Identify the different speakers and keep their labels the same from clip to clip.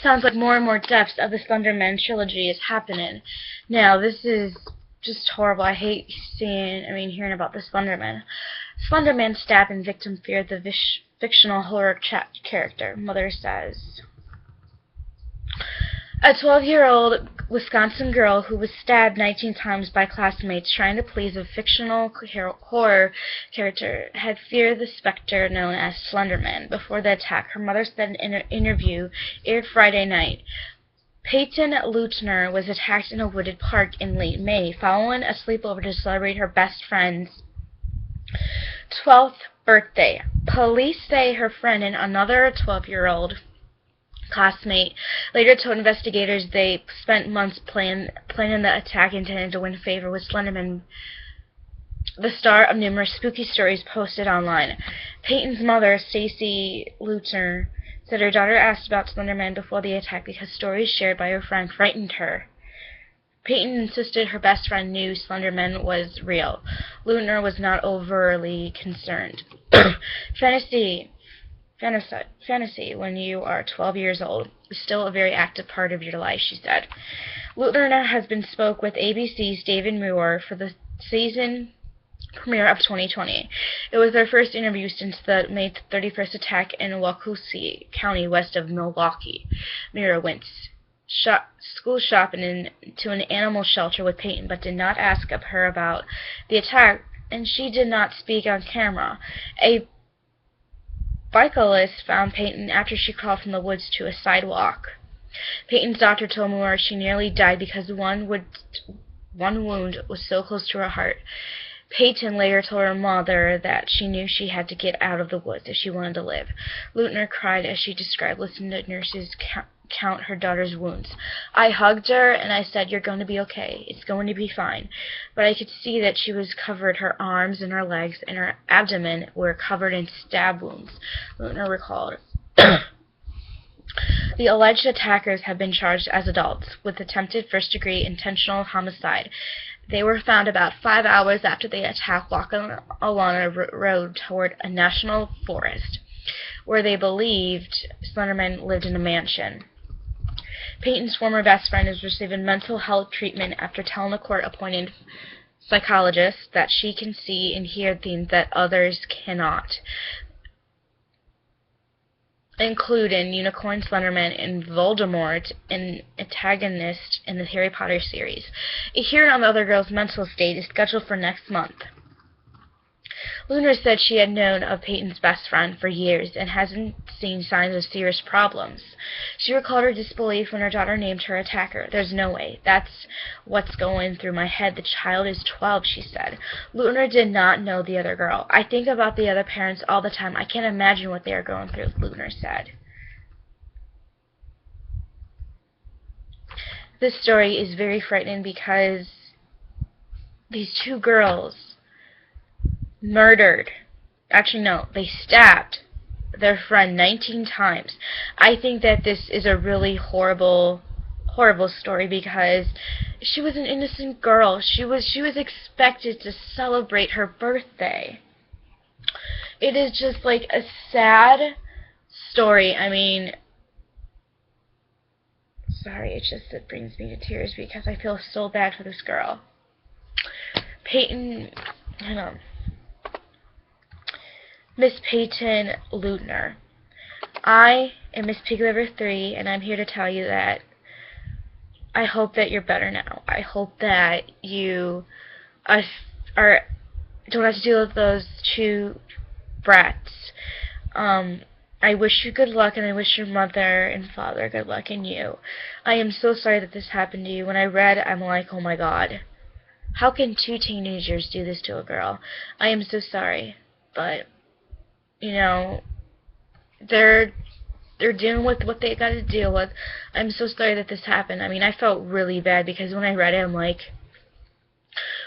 Speaker 1: sounds like more and more depths of the Slender Man trilogy is happening. Now, this is just horrible. I hate hearing about the Slender Man. Slender Man stabbed and victim feared the fictional horror character, mother says. A 12-year-old Wisconsin girl who was stabbed 19 times by classmates trying to please a fictional horror character had feared the specter known as Slender Man before the attack. Her mother said in an interview aired Friday night. Peyton Leutner was attacked in a wooded park in late May following a sleepover to celebrate her best friend's 12th birthday. Police say her friend and another 12-year-old classmate later told investigators they spent months planning the attack intended to win favor with Slenderman, the star of numerous spooky stories posted online. Peyton's mother, Stacy Leutner, said her daughter asked about Slenderman before the attack because stories shared by her friend frightened her. Peyton insisted her best friend knew Slenderman was real. Leutner was not overly concerned. Fantasy when you are 12 years old is still a very active part of your life, she said. Leutner has been spoke with ABC's David Muir for the season premiere of 2020. It was their first interview since the May 31st attack in Waukegan County west of Milwaukee. Muir went school shopping to an animal shelter with Peyton but did not ask of her about the attack, and she did not speak on camera. A bicyclist found Peyton after she crawled from the woods to a sidewalk. Peyton's doctor told Moore she nearly died because one wound was so close to her heart. Peyton later told her mother that she knew she had to get out of the woods if she wanted to live. Leutner cried as she described listening to nurses count her daughter's wounds. I hugged her and I said, "You're going to be okay. It's going to be fine." But I could see that she was covered. Her arms and her legs and her abdomen were covered in stab wounds, Leutner recalled. The alleged attackers have been charged as adults with attempted first-degree intentional homicide. They were found about 5 hours after the attack walking along a road toward a national forest, where they believed Slenderman lived in a mansion. Peyton's former best friend is receiving mental health treatment after telling a court-appointed psychologist that she can see and hear things that others cannot, including Unicorn Slenderman and Voldemort, an antagonist in the Harry Potter series. A hearing on the other girl's mental state is scheduled for next month. Leutner said she had known of Peyton's best friend for years and hasn't seen signs of serious problems. She recalled her disbelief when her daughter named her attacker. "There's no way. That's what's going through my head. The child is 12, she said. Leutner did not know the other girl. "I think about the other parents all the time. I can't imagine what they are going through," Leutner said. This story is very frightening because these two girls they stabbed their friend 19 times. I think that this is a really horrible story because she was an innocent girl. She was expected to celebrate her birthday. It is just like a sad story. It brings me to tears because I feel so bad for this girl. Miss Peyton Leutner. I am Miss Pigliver 3, and I'm here to tell you that I hope that you're better now. I hope that you don't have to deal with those two brats. I wish you good luck, and I wish your mother and father good luck, and you. I am so sorry that this happened to you. When I read, I'm like, oh my God. How can two teenagers do this to a girl? I am so sorry, but they're dealing with what they got to deal with. I'm so sorry that this happened. I felt really bad because when I read it, I'm like,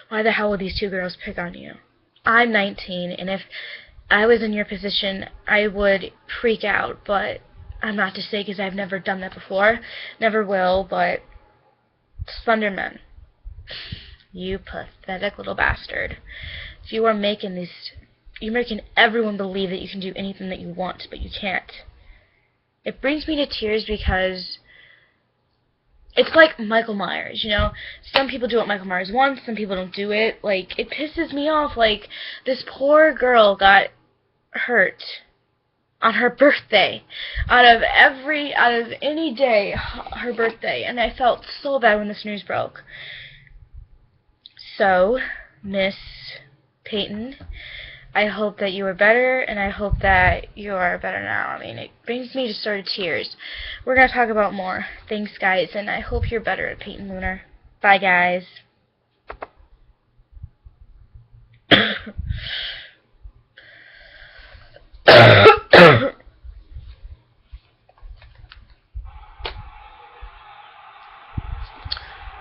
Speaker 1: why the hell would these two girls pick on you? I'm 19, and if I was in your position, I would freak out, but I'm not to say because I've never done that before. Never will, but Slenderman, you pathetic little bastard. If you are you're making everyone believe that you can do anything that you want, but you can't. It brings me to tears because it's like Michael Myers, you know? Some people do what Michael Myers wants, some people don't do it. Like, it pisses me off. Like, this poor girl got hurt on her birthday. Out of any day, her birthday. And I felt so bad when this news broke. So, Miss Peyton, I hope that you are better, and I hope that you are better now. I mean, it brings me to sort of tears. We're going to talk about more. Thanks, guys, and I hope you're better at Peyton Lunar. Bye, guys.